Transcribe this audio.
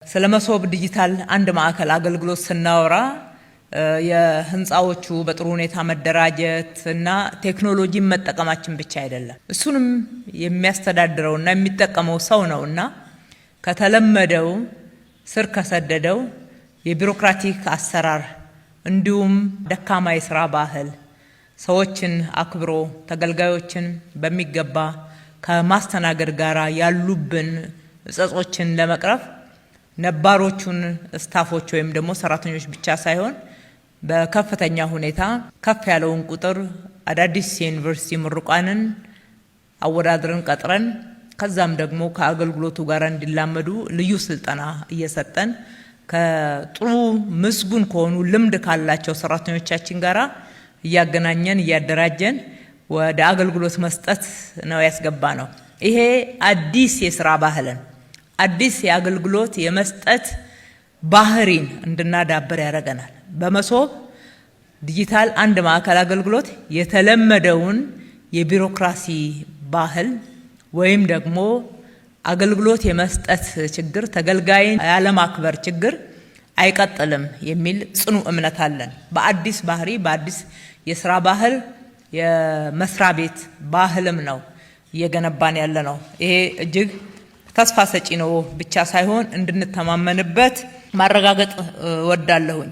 ስለመሶብ ዲጂታል አንድ ማዕከል አገልግሎት ስናወራ የህንጻዎቹ በጥሩ ሁኔታ መደራጀት እና ቴክኖሎጂን መጠቀማችን ብቻ አይደለም። እሱንም የሚያስተዳድረውና የሚጠቀመው ሰው ነውና ከተለመደው ስር ከሰደደው የቢሮክራቲክ አሰራር እንዲሁም ደካማ የሥራ ባህል ሰዎችን አክብሮ ተገልጋዮችን በሚገባ ከማስተናገድ ጋር ያሉብን ጸጾችን ለመቅረፍ ነባሮቹን ስታፎች ወይም ደግሞ ሰራተኞች ብቻ ሳይሆን በከፍተኛ ሁኔታ ከፍ ያለውን ቁጥር አዳዲስ የዩኒቨርሲቲ ምሩቃንን አወዳድረን ቀጥረን ከዛም ደግሞ ከአገልግሎቱ ጋር እንዲላመዱ ልዩ ስልጠና እየሰጠን ከጥሩ ምስጉን ከሆኑ ልምድ ካላቸው ሰራተኞቻችን ጋር እያገናኘን እያደራጀን ወደ አገልግሎት መስጠት ነው ያስገባ ነው። ይሄ አዲስ የሥራ ባህልን አዲስ የአገልግሎት የመስጠት ባህሪን እንድናዳብር ያደርገናል። በመሶብ ዲጂታል አንድ ማዕከል አገልግሎት የተለመደውን የቢሮክራሲ ባህል ወይም ደግሞ አገልግሎት የመስጠት ችግር ተገልጋይን ያለማክበር ችግር አይቀጥልም የሚል ጽኑ እምነት አለን። በአዲስ ባህሪ በአዲስ የሥራ ባህል የመስሪያ ቤት ባህልም ነው እየገነባን ያለ ነው። ይሄ እጅግ ተስፋ ሰጪ ነው ብቻ ሳይሆን እንድንተማመንበት ማረጋገጥ ወዳለሁኝ።